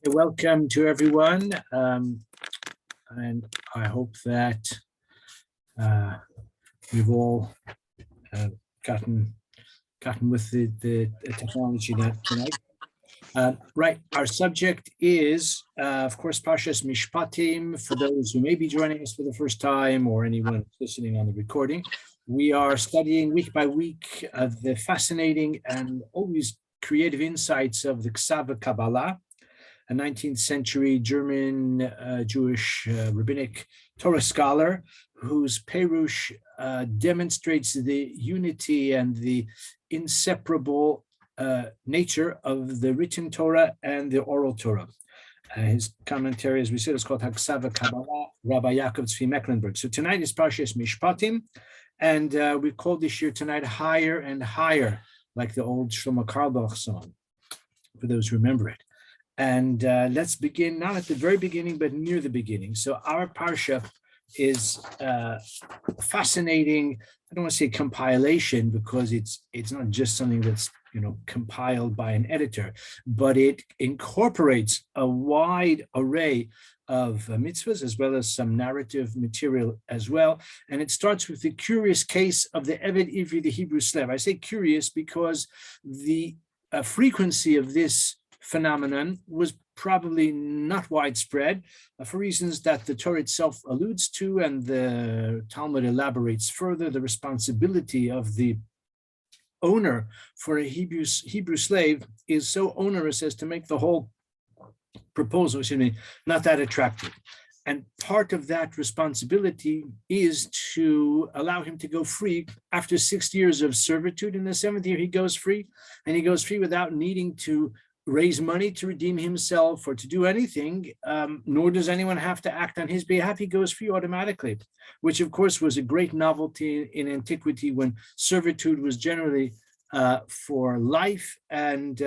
Welcome to everyone, and I hope that we've all gotten with the technology tonight. Right, our subject is, of course, Parasha Mishpatim. For those who may be joining us for the first time or anyone listening on the recording, we are studying week by week the fascinating and always creative insights of the ve-ha-Kabbalah, a 19th century German Jewish rabbinic Torah scholar whose Perush demonstrates the unity and the inseparable nature of the written Torah and the oral Torah. His commentary, as we said, is called ha-Kabbalah, Rabbi Yaakov Tzvi Mecklenburg. So tonight is Parasha Mishpatim, and we called this year tonight Higher and Higher, like the old Shlomo Carlebach song, for those who remember it. And let's begin, not at the very beginning, but near the beginning. So our Parsha is fascinating. I don't want to say compilation, because it's not just something that's compiled by an editor, but it incorporates a wide array of mitzvahs as well as some narrative material as well. And it starts with the curious case of the Eved Ivri, the Hebrew slave. I say curious because the frequency of this phenomenon was probably not widespread for reasons that the Torah itself alludes to, and the Talmud elaborates further. The responsibility of the owner for a Hebrew slave is so onerous as to make the whole proposal, not that attractive. And part of that responsibility is to allow him to go free after 6 years of servitude. In the 7th year, he goes free, and he goes free without needing to raise money to redeem himself or to do anything, nor does anyone have to act on his behalf. He goes free automatically, which of course was a great novelty in antiquity, when servitude was generally for life, and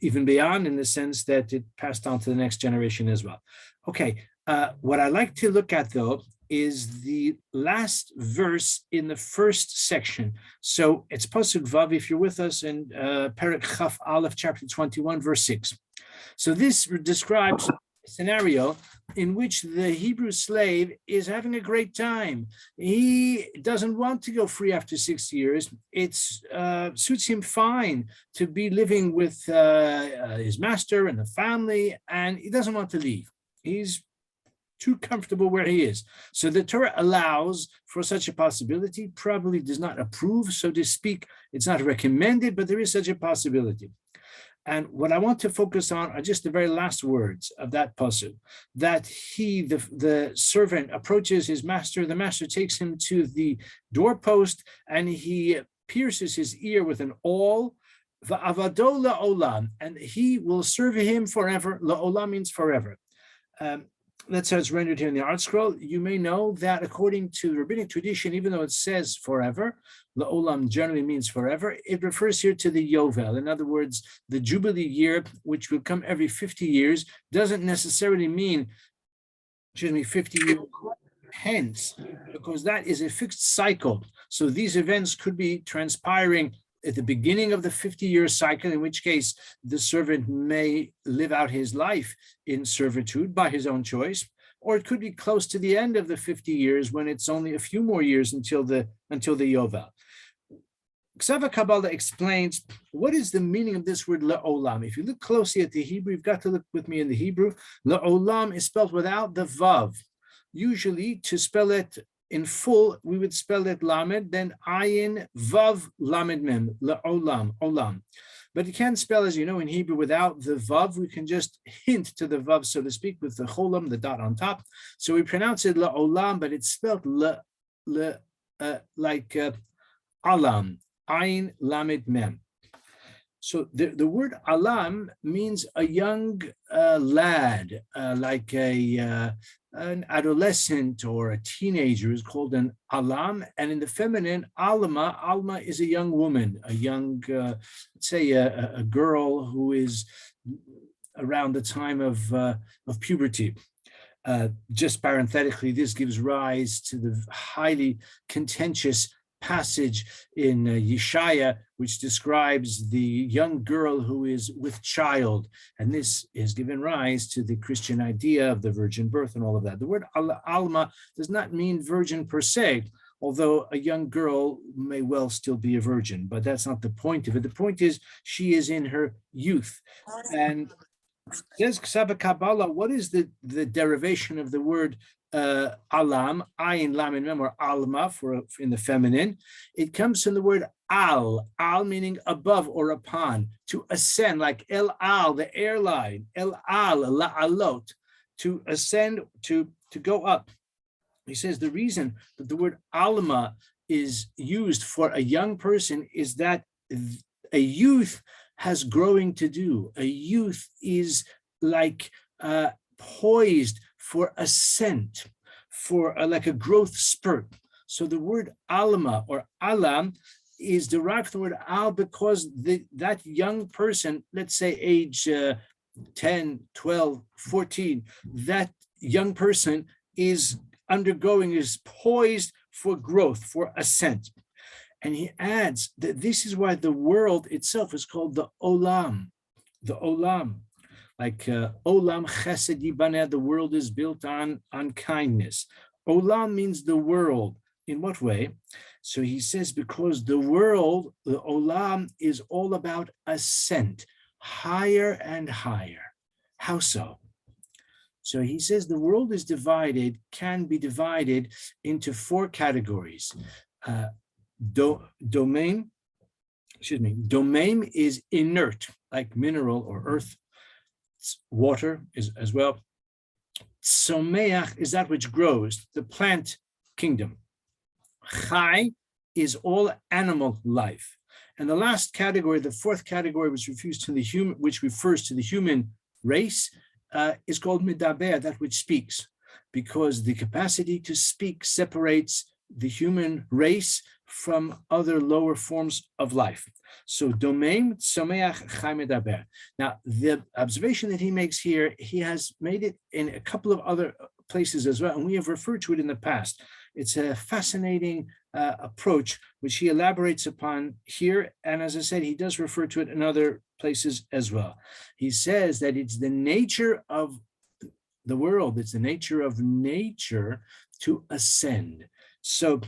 even beyond, in the sense that it passed on to the next generation as well. Okay, what I like to look at, though, is the last verse in the first section. So it's Pasuk Vav, if you're with us, in Perek Chaf Aleph, chapter 21, verse 6. So this describes a scenario in which the Hebrew slave is having a great time. He doesn't want to go free after 6 years. It suits him fine to be living with his master and the family, and he doesn't want to leave. He's too comfortable where he is. So the Torah allows for such a possibility, probably does not approve, so to speak. It's not recommended, but there is such a possibility. And what I want to focus on are just the very last words of that pasuk, that he, the servant, approaches his master. The master takes him to the doorpost, and he pierces his ear with an awl, va'avado la'olam, and he will serve him forever. La'olam means forever. That's how it's rendered here in the art scroll. You may know that according to the rabbinic tradition, even though it says forever, la'olam generally means forever, it refers here to the Yovel. In other words, the Jubilee year, which will come every 50 years, doesn't necessarily mean, 50 years hence, because that is a fixed cycle. So these events could be transpiring at the beginning of the 50-year cycle, in which case the servant may live out his life in servitude by his own choice, or it could be close to the end of the 50 years, when it's only a few more years until the Yovel. ve-ha-Kabbalah explains what is the meaning of this word la'olam. If you look closely at the Hebrew, you've got to look with me in the Hebrew. La'olam is spelled without the vav. Usually, to spell it in full, we would spell it lamed, then ayin, vav, lamed mem, la'olam, olam. But you can't spell, as you know, in Hebrew without the vav. We can just hint to the vav, so to speak, with the cholam, the dot on top. So we pronounce it la'olam, but it's spelled like alam, ayin, lamed mem. So the word alam means a young lad, like an adolescent or a teenager is called an alam, and in the feminine, alma is a young woman, a young, let's say a girl who is around the time of puberty. Just parenthetically, this gives rise to the highly contentious passage in Yeshaya, which describes the young girl who is with child. And this is given rise to the Christian idea of the virgin birth and all of that. The word Alma does not mean virgin per se, although a young girl may well still be a virgin, but that's not the point of it. The point is she is in her youth. And says ha-Kabbalah, what is the derivation of the word alam, ayin, lam, and mem, or alma for in the feminine? It comes from the word al meaning above or upon, to ascend, like el al, the airline, el al, la alot, to ascend, to go up. He says the reason that the word alma is used for a young person is that a youth has growing to do. A youth is like poised for ascent, for like a growth spurt. So the word alma or alam is derived from the word al because that young person, let's say age 10, 12, 14, that young person is poised for growth, for ascent. And he adds that this is why the world itself is called the olam, like olam chesed yibaneh, the world is built on kindness. Olam means the world. In what way? So he says because the world, the olam, is all about ascent, higher and higher. How so? So he says the world is can be divided into 4 categories. Domain is inert, like mineral or earth. Water is as well. Someach is that which grows, the plant kingdom. Chai is all animal life. And the last category, the 4th category, which refers to the human race, is called medaber, that which speaks, because the capacity to speak separates the human race from other lower forms of life. So domain, someach, chai, medaber. Now, the observation that he makes here, he has made it in a couple of other places as well, and we have referred to it in the past. It's a fascinating approach, which he elaborates upon here. And as I said, he does refer to it in other places as well. He says that it's the nature of the world, it's the nature of nature to ascend. So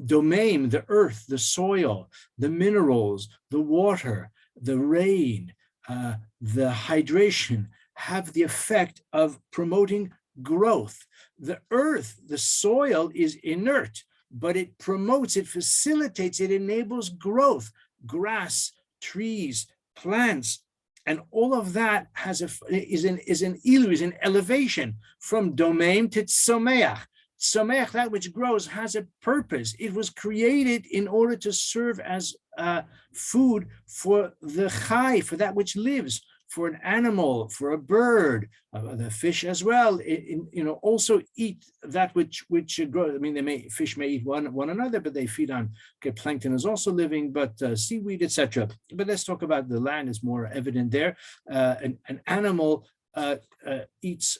domain, the earth, the soil, the minerals, the water, the rain, the hydration have the effect of promoting growth. The earth, the soil is inert, but it promotes, it facilitates, it enables growth. Grass, trees, plants, and all of that is an elevation from domain to tzomeach. Tzomeach, that which grows, has a purpose. It was created in order to serve as food for the chai, for that which lives, for an animal, for a bird, the fish as well. Also eat that which grows. I mean, fish may eat one another, but they feed on plankton is also living, but seaweed, etc. But let's talk about the land is more evident there. An animal eats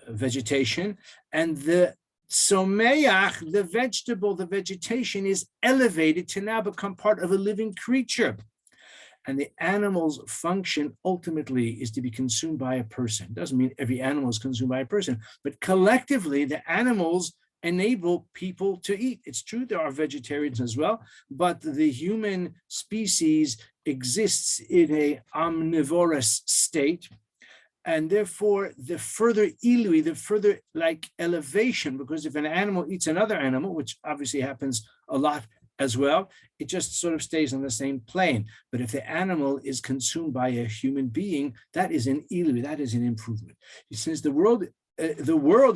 vegetation, and the someach, the vegetable, the vegetation is elevated to now become part of a living creature. And the animal's function ultimately is to be consumed by a person. Doesn't mean every animal is consumed by a person, but collectively the animals enable people to eat. It's true there are vegetarians as well, but the human species exists in a omnivorous state. And therefore, the further ilui, the further elevation, because if an animal eats another animal, which obviously happens a lot as well, it just sort of stays on the same plane. But if the animal is consumed by a human being, that is an ilui, that is an improvement. He says the world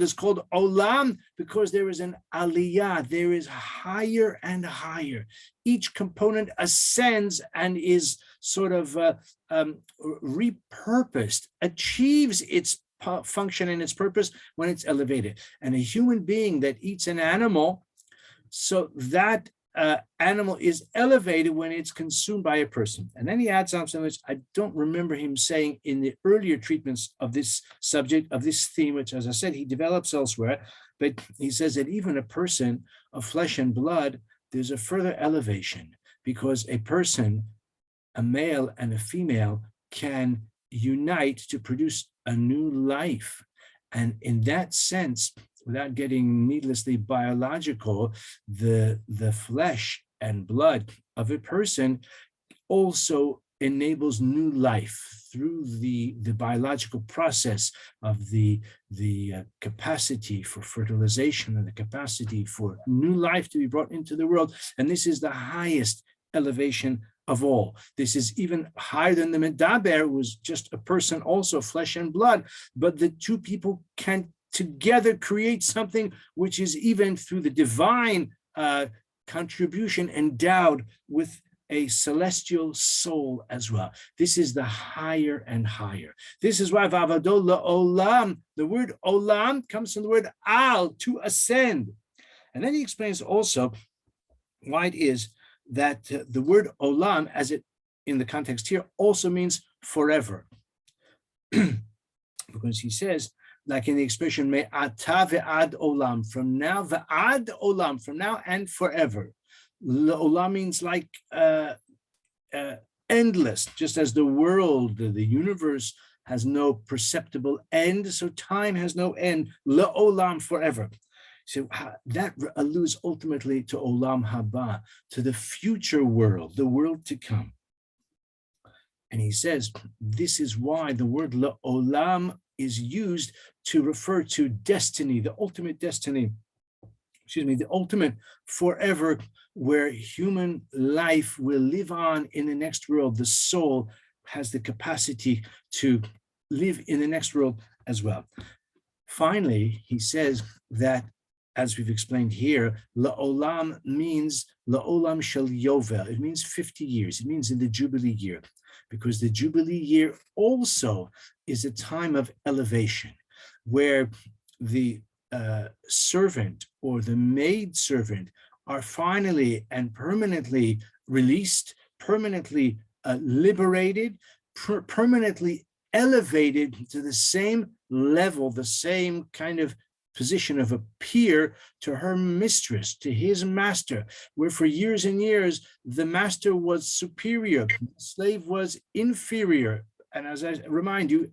is called olam because there is an aliyah, there is higher and higher. Each component ascends and is sort of repurposed, achieves its function and its purpose when it's elevated. And a human being that eats an animal, so that animal is elevated when it's consumed by a person. And then he adds on something which I don't remember him saying in the earlier treatments of this subject, of this theme, which, as I said, he develops elsewhere. But he says that even a person of flesh and blood, there's a further elevation, because a person, a male and a female, can unite to produce a new life. And in that sense, without getting needlessly biological, the flesh and blood of a person also enables new life through the biological process of the capacity for fertilization and the capacity for new life to be brought into the world. And this is the highest elevation of all. This is even higher than the Medaber, who was just a person, also flesh and blood, but the two people can together create something which is even through the divine contribution endowed with a celestial soul as well. This is the higher and higher. This is why Vavado Olam, the word Olam comes from the word Al, to ascend. And then he explains also why it is that the word Olam, as it in the context here, also means forever. Because he says, like in the expression Me'ata ve'ad olam, from now ve'ad olam, from now and forever. Olam means like endless, just as the world, the universe has no perceptible end, so time has no end. Le'olam, forever. So that alludes ultimately to Olam Haba, to the future world, the world to come. And he says, this is why the word Le'olam is used to refer to destiny, the ultimate destiny, the ultimate forever, where human life will live on in the next world. The soul has the capacity to live in the next world as well. Finally, he says that, as we've explained here, La'olam means La'olam shel Yovel. It means 50 years. It means in the Jubilee year, because the Jubilee year also is a time of elevation, where the servant or the maid servant are finally and permanently released, permanently liberated, permanently elevated to the same level, the same kind of position of a peer to her mistress, to his master, where for years and years the master was superior, the slave was inferior. And as I remind you,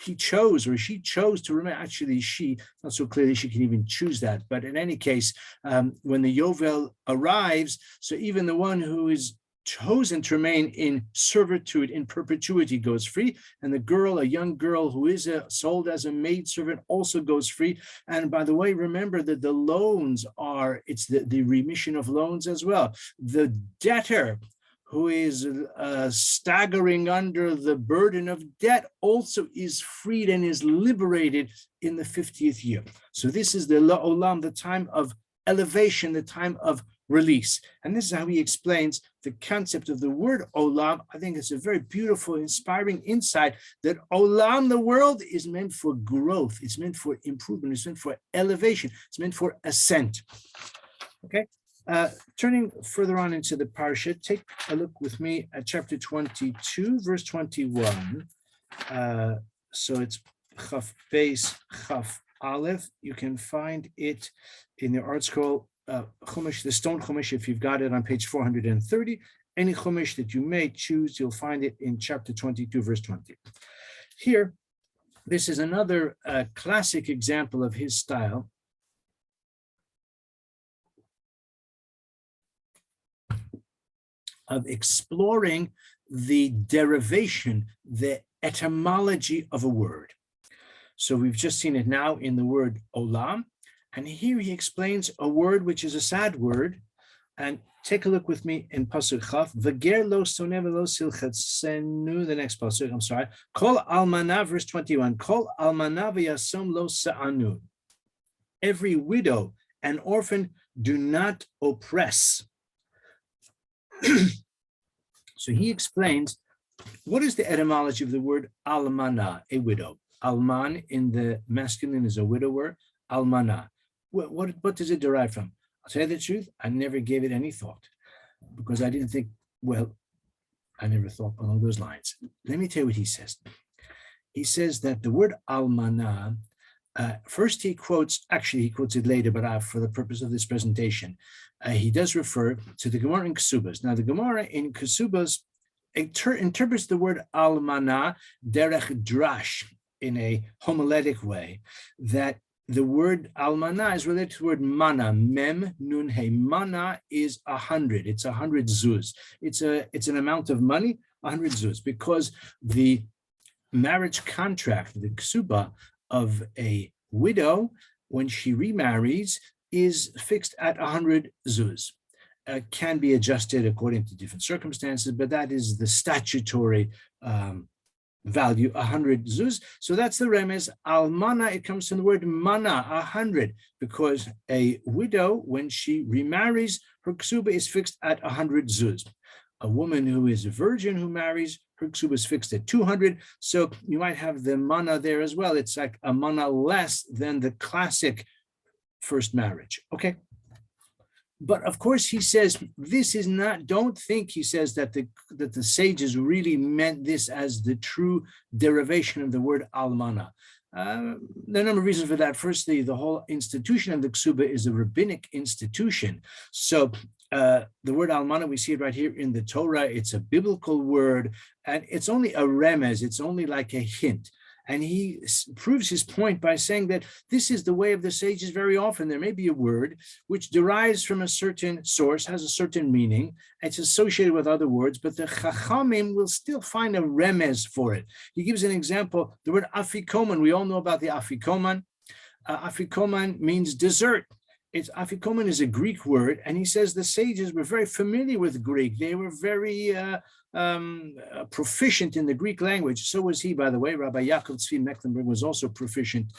he chose, or she chose to remain. Actually, she, not so clearly she can even choose that. But in any case, when the Yovel arrives, so even the one who is chosen to remain in servitude in perpetuity goes free, and the girl, a young girl who is sold as a maidservant, also goes free. And by the way, remember that the loans are, it's the remission of loans as well. The debtor who is staggering under the burden of debt also is freed and is liberated in the 50th year. So this is the La'olam, the time of elevation, the time of release. And this is how he explains the concept of the word Olam. I think it's a very beautiful, inspiring insight that Olam, the world, is meant for growth. It's meant for improvement. It's meant for elevation. It's meant for ascent. Okay. Turning further on into the Parasha, take a look with me at chapter 22, verse 21. So it's Chaf Beis Chaf Aleph. You can find it in the art scroll Chumash, the stone Chumash, if you've got it on page 430. Any Chumash that you may choose, you'll find it in chapter 22, verse 20. Here, this is another classic example of his style. Of exploring the derivation, the etymology of a word. So we've just seen it now in the word Olam, and here he explains a word which is a sad word. And take a look with me in Pasuk Chaf, V'ger lo soneh v'lo silchatzenu, the next Pasuk, I'm sorry, Kol almana, verse 21, Kol almana v'yasom lo sa'anu. Every widow and orphan do not oppress. So he explains, what is the etymology of the word almana, a widow? Alman in the masculine is a widower. Almana. What does it derive from? I'll tell you the truth, I never gave it any thought, because I didn't think, well, I never thought along those lines. Let me tell you what he says. He says that the word almana First, he quotes it later, but for the purpose of this presentation, he does refer to the Gemara in Kesubos. Now, the Gemara in Kesubos interprets the word almana derech drash in a homiletic way, that the word almana is related to the word mana, mem nun he. Mana is 100. It's 100 zuz. It's an amount of money, 100 zuz, because the marriage contract, the ksuba of a widow when she remarries, is fixed at 100 zuz. Can be adjusted according to different circumstances, but that is the statutory value, 100 zuz. So that's the remez. Almana, it comes from the word mana, 100, because a widow, when she remarries, her ksuba is fixed at 100 zuz. A woman who is a virgin who marries, her ksuba is fixed at 200. So you might have the mana there as well. It's like a mana less than the classic first marriage. Okay. But of course, he says this is not. Don't think, he says, that the sages really meant this as the true derivation of the word almana. There are a number of reasons for that. Firstly, the whole institution of the ksuba is a rabbinic institution. So the word almana, we see it right here in the Torah. It's a biblical word, and it's only a remez. It's only like a hint. And he proves his point by saying that this is the way of the sages very often. There may be a word which derives from a certain source, has a certain meaning, it's associated with other words, but the chachamim will still find a remez for it. He gives an example, the word afikoman. We all know about the afikoman. Afikoman means dessert. Afikoman is a Greek word, and he says the sages were very familiar with Greek. They were very proficient in the Greek language. So was he, by the way. Rabbi Yaakov Tzvi Mecklenburg was also proficient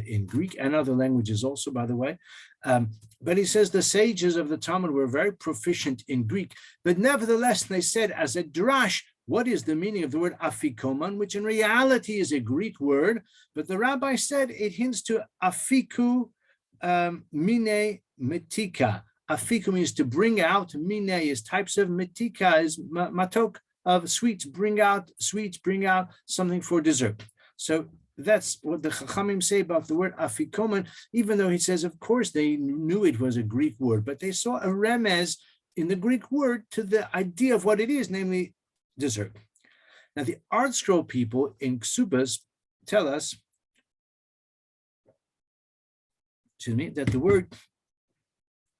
in Greek and other languages also, by the way. But he says the sages of the Talmud were very proficient in Greek. But nevertheless, they said as a drash, what is the meaning of the word afikoman, which in reality is a Greek word, but the rabbi said it hints to afiku mine metika. Afiku means to bring out. Mine is types of. Metika is matok, of sweets. Bring out sweets, bring out something for dessert. So that's what the Chachamim say about the word afikoman, even though he says, of course, they knew it was a Greek word, but they saw a remez in the Greek word to the idea of what it is, namely dessert. Now, the Art Scroll people in Ksubas tell us, that the word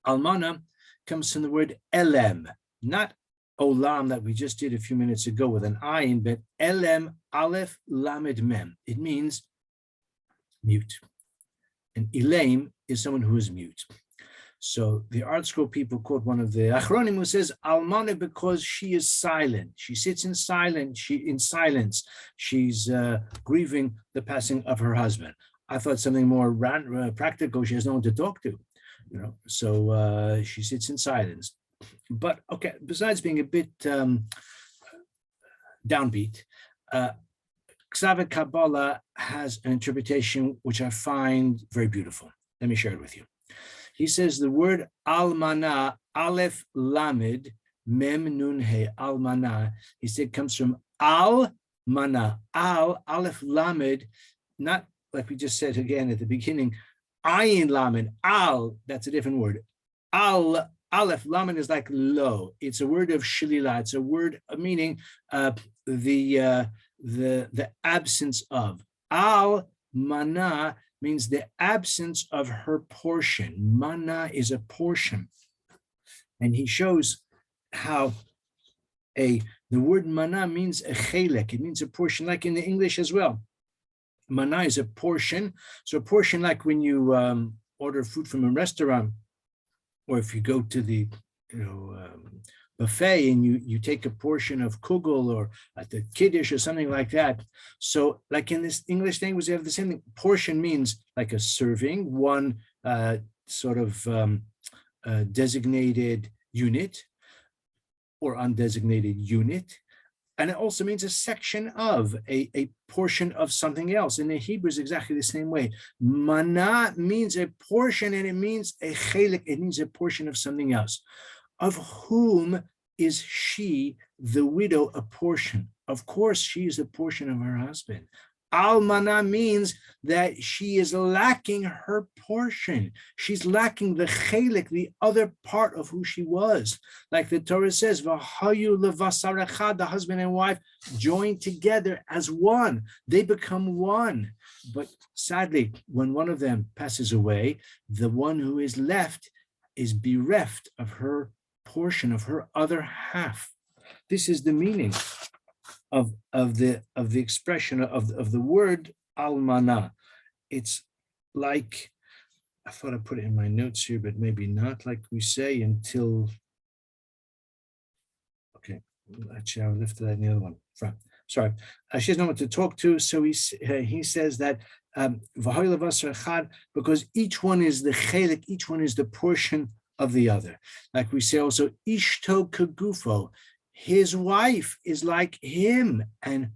almana comes from the word elem, not olam that we just did a few minutes ago with an ayin, but elem aleph lamed mem. It means mute. And elaim is someone who is mute. So the Art Scroll people quote one of the Achronim who says almana because she is silent. She sits in silence. She's grieving the passing of her husband. I thought something more practical. She has no one to talk to, so she sits in silence. But okay, besides being a bit downbeat, ve-ha-Kabbalah has an interpretation which I find very beautiful. Let me share it with you. He says the word almana, aleph lamed, mem nun he, almana, he said comes from al-mana, aleph lamed, not like we just said again at the beginning, ayin lamed, al, that's a different word. Aleph lamed is like lo. It's a word of shlila. It's a word meaning the absence of. Al mana means the absence of her portion. Mana is a portion, and he shows how the word mana means a chelek. It means a portion, like in the English as well. Mana is a portion. So a portion, like when you order food from a restaurant, or if you go to the buffet and you take a portion of kugel or at the kiddush or something like that. So like in this English language, we have the same thing. Portion means like a serving, one sort of designated unit or undesignated unit. And it also means a section of, a portion of something else. In the Hebrew, it's exactly the same way. Mana means a portion, and it means a chelik, it means a portion of something else. Of whom is she, the widow, a portion? Of course, she is a portion of her husband. Almana means that she is lacking her portion. She's lacking the chelik, the other part of who she was. Like the Torah says, V'hayu levasar echad, the husband and wife joined together as one. They become one. But sadly, when one of them passes away, the one who is left is bereft of her portion, of her other half. This is the meaning of the expression of the word almana. It's like, I thought I put it in my notes here, but maybe not. Like we say until, okay, actually I lifted that in the other one. Sorry, she has no one to talk to, so he says that because each one is the chelik, each one is the portion of the other. Like we say also, ishto kagufo, his wife is like him, and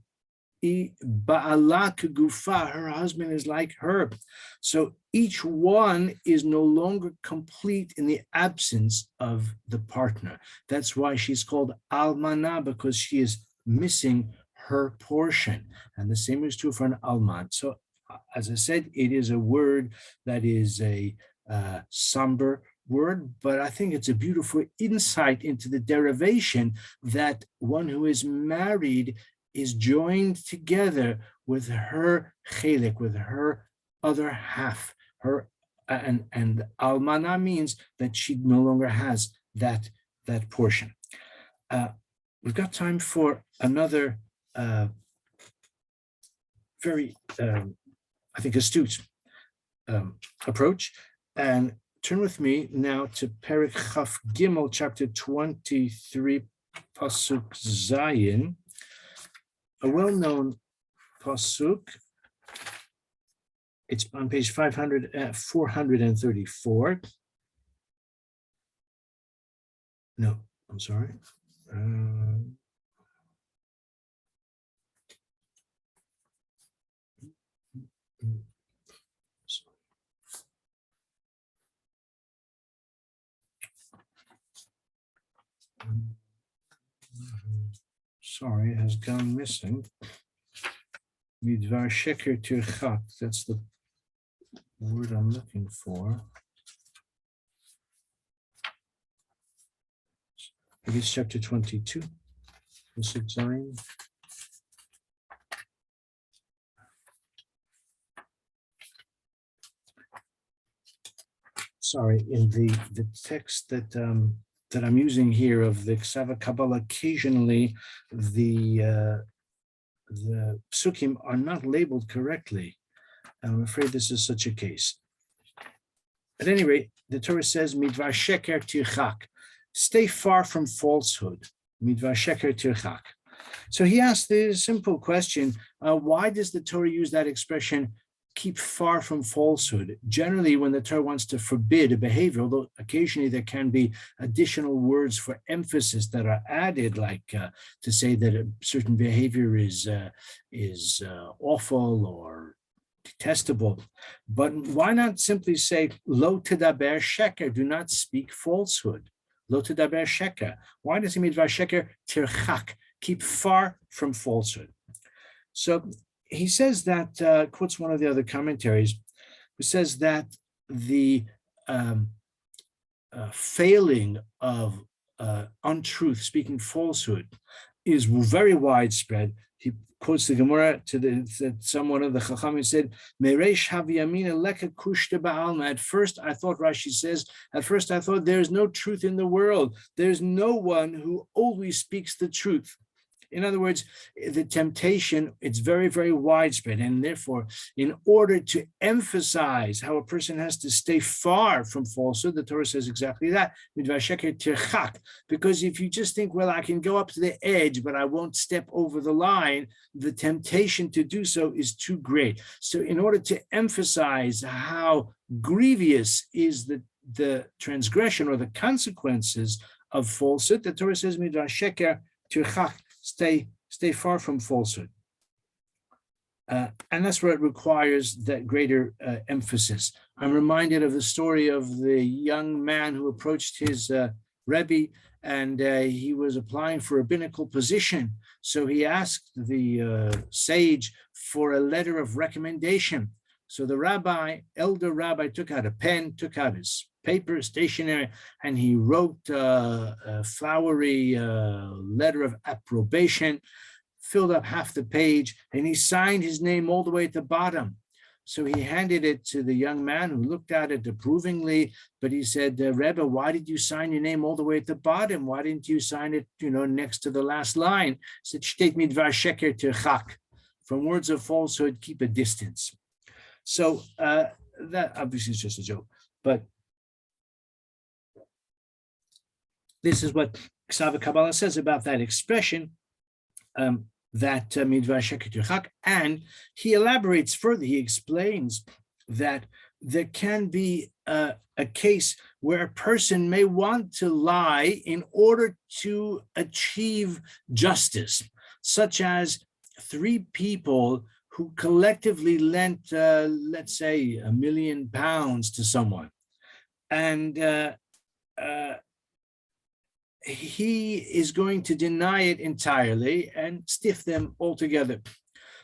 ba'ala kagufa, her husband is like her. So each one is no longer complete in the absence of the partner. That's why she's called almana, because she is missing her portion. And the same is true for an alman. So as I said, it is a word that is a somber word, but I think it's a beautiful insight into the derivation that one who is married is joined together with her chelik, with her other half. Her and almana means that she no longer has that portion. We've got time for another very, I think, astute approach, and turn with me now to Perek Chaf Gimel, chapter 23, Pasuk Zayin, a well-known pasuk. It's on page 434. No, I'm sorry. Sorry, it has gone missing. Midvar sheker tirchak, that's the word I'm looking for. I guess chapter 22, Pasuk Zayin. Sorry, in the text that I'm using here of the ha-Kabbalah, occasionally the psukim are not labeled correctly. I'm afraid this is such a case. At any rate, the Torah says, Midvar sheker tirchak, stay far from falsehood. Midvar sheker tirchak. So he asked the simple question, why does the Torah use that expression, keep far from falsehood? Generally, when the Torah wants to forbid a behavior, although occasionally there can be additional words for emphasis that are added, like to say that a certain behavior is awful or detestable. But why not simply say, lo tedaber sheker, do not speak falsehood. Lo tedaber sheker. Why does he mean midvar sheker tirchak, keep far from falsehood? So he says that, quotes one of the other commentaries, who says that the failing of untruth, speaking falsehood, is very widespread. He quotes the Gemara that someone of the Chachamim said, "Mereish haviyamina leka kushta ba'alma." At first, I thought, Rashi says, there's no truth in the world. There's no one who always speaks the truth. In other words, the temptation, it's very, very widespread. And therefore, in order to emphasize how a person has to stay far from falsehood, the Torah says exactly that. Because if you just think, well, I can go up to the edge, but I won't step over the line, the temptation to do so is too great. So in order to emphasize how grievous is the transgression or the consequences of falsehood, the Torah says, stay far from falsehood. And that's where it requires that greater emphasis. I'm reminded of the story of the young man who approached his Rebbe, and he was applying for a rabbinical position. So he asked the sage for a letter of recommendation. So the elder rabbi, took out a pen, took out his paper, stationery, and he wrote a flowery letter of approbation, filled up half the page, and he signed his name all the way at the bottom. So he handed it to the young man, who looked at it approvingly, but he said, Rebbe, why did you sign your name all the way at the bottom? Why didn't you sign it, next to the last line? He said, Shteit midvar sheker tirchak. From words of falsehood, keep a distance. So that obviously is just a joke, but this is what ha-Kabbalah says about that expression, that midvar sheker tirchak, and he elaborates further. He explains that there can be a case where a person may want to lie in order to achieve justice, such as 3 people who collectively lent, let's say, £1 million to someone, and he is going to deny it entirely and stiff them altogether.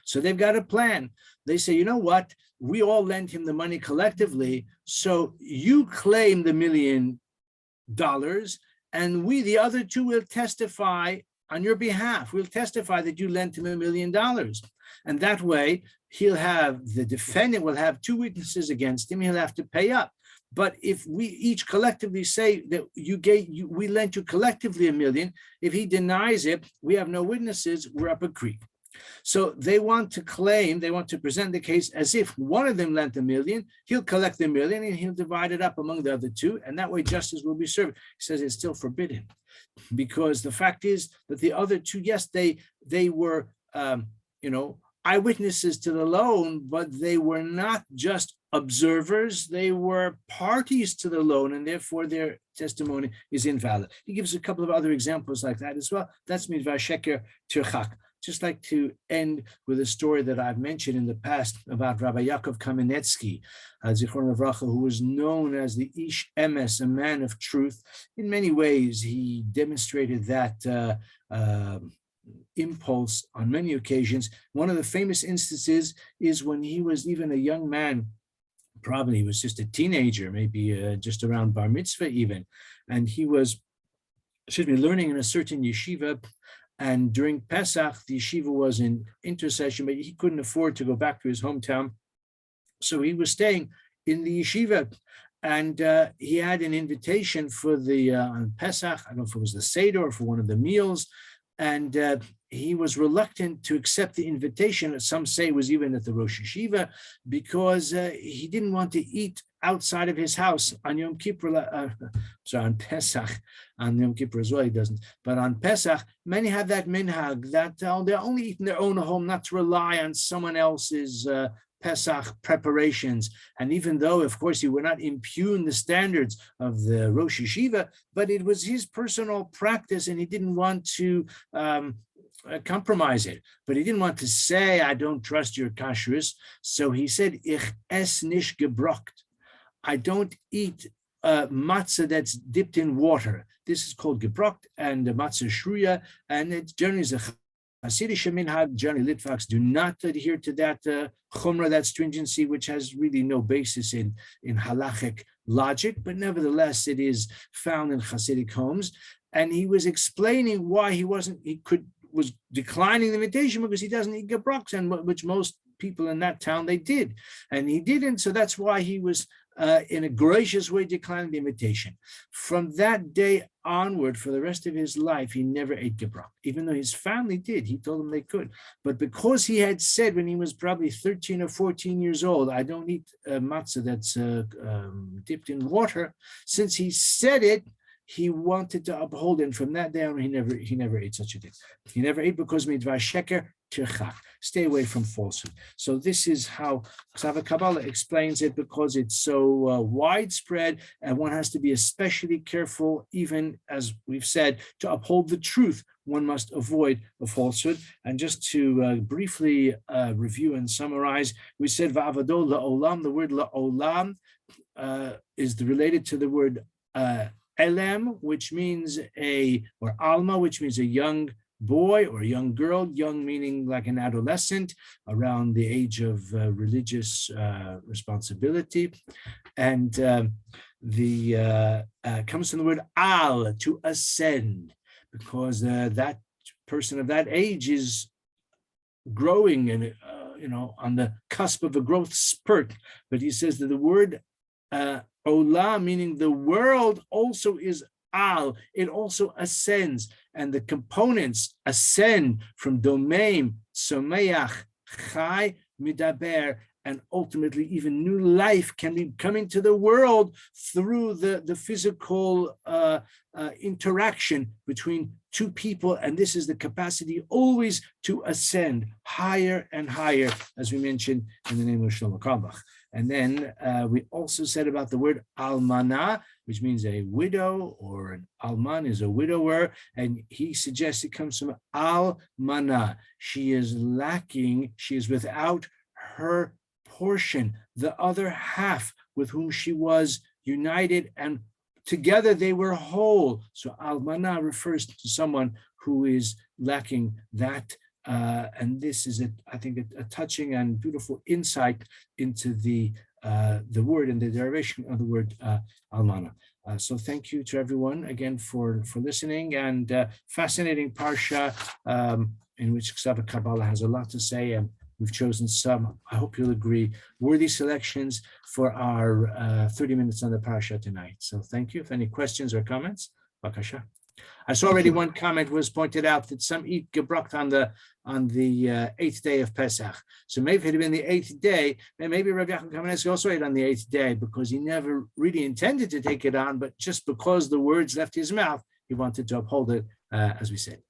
So they've got a plan. They say, you know what? We all lent him the money collectively, so you claim the $1 million, and we, the other 2, will testify on your behalf. We'll testify that you lent him $1 million. And that way, the defendant will have 2 witnesses against him. He'll have to pay up. But if we each collectively say that we lent you collectively $1 million, if he denies it, we have no witnesses, we're up a creek. So they want to present the case as if one of them lent $1 million, he'll collect the $1 million and he'll divide it up among the other 2, and that way justice will be served. He says it's still forbidden, because the fact is that the other 2, yes, they were eyewitnesses to the loan, but they were not just observers, they were parties to the loan, and therefore their testimony is invalid. He gives a couple of other examples like that as well. That's midvar sheker tirchak. Just like to end with a story that I've mentioned in the past about Rabbi Yaakov Kamenetsky, Zichron Livracha, who was known as the Ish Emes, a man of truth. In many ways, he demonstrated that impulse on many occasions. One of the famous instances is when he was even a young man. Probably he was just a teenager, maybe just around bar mitzvah even, and he was, learning in a certain yeshiva. And during Pesach, the yeshiva was in intercession, but he couldn't afford to go back to his hometown, so he was staying in the yeshiva. And he had an invitation for the on Pesach. I don't know if it was the Seder or for one of the meals, and he was reluctant to accept the invitation. Some say it was even at the Rosh Yeshiva, because he didn't want to eat outside of his house on Yom Kippur, on Pesach. On Yom Kippur as well, he doesn't. But on Pesach, many have that minhag that they're only eating their own home, not to rely on someone else's Pesach preparations. And even though, of course, he would not impugn the standards of the Rosh Yeshiva, but it was his personal practice, and he didn't want to compromise it. But he didn't want to say, I don't trust your kashrus. So he said, Ich ess nicht gebrocht. I don't eat matzah that's dipped in water. This is called gebrocht, and matzah shruya, and it generally is a Hasidic minhag. Generally, Litvaks do not adhere to that chumrah, that stringency, which has really no basis in halachic logic, but nevertheless, it is found in Hasidic homes. And he was explaining why was declining the invitation, because he doesn't eat gebrocht, and which most people in that town, they did, and he didn't. So that's why he was in a gracious way declining the invitation. From that day onward, for the rest of his life, he never ate gebrocht, even though his family did. He told them they could. But because he had said when he was probably 13 or 14 years old, I don't eat matzah that's dipped in water, since he said it, he wanted to uphold it. And from that day on, he never ate such a thing. He never ate, because midvar sheker tirchak. Stay away from falsehood. So this is how ha-Kabbalah explains it, because it's so widespread, and one has to be especially careful, even as we've said, to uphold the truth. One must avoid a falsehood. And just to briefly review and summarize, we said va'avado la'olam. The word la'olam is related to the word Elem, which means or Alma, which means a young boy or a young girl, young meaning like an adolescent around the age of religious responsibility. And the comes from the word al, to ascend, because that person of that age is growing and on the cusp of a growth spurt. But he says that the word olah, meaning the world, also is al, it also ascends, and the components ascend from domain, someach, chai, midaber, and ultimately even new life can be coming to the world through the physical interaction between two people. And this is the capacity always to ascend higher and higher, as we mentioned in the name of Shlomo Carlebach. And then we also said about the word almana, which means a widow, or an alman is a widower. And he suggests it comes from almana. She is lacking, she is without her portion, the other half with whom she was united, and together they were whole. So almana refers to someone who is lacking that. And this is, I think, a touching and beautiful insight into the word and the derivation of the word almana. So thank you to everyone again for listening, and fascinating parsha in which Kabbalah has a lot to say, and we've chosen some, I hope you'll agree, worthy selections for our 30 minutes on the Parasha tonight. So thank you. If any questions or comments, Bakasha. I saw already one comment was pointed out that some eat gebracht on the 8th day of Pesach. So maybe if it had been the 8th day, then maybe Rav Yachim Kamenetsky also ate on the 8th day, because he never really intended to take it on, but just because the words left his mouth, he wanted to uphold it, as we said.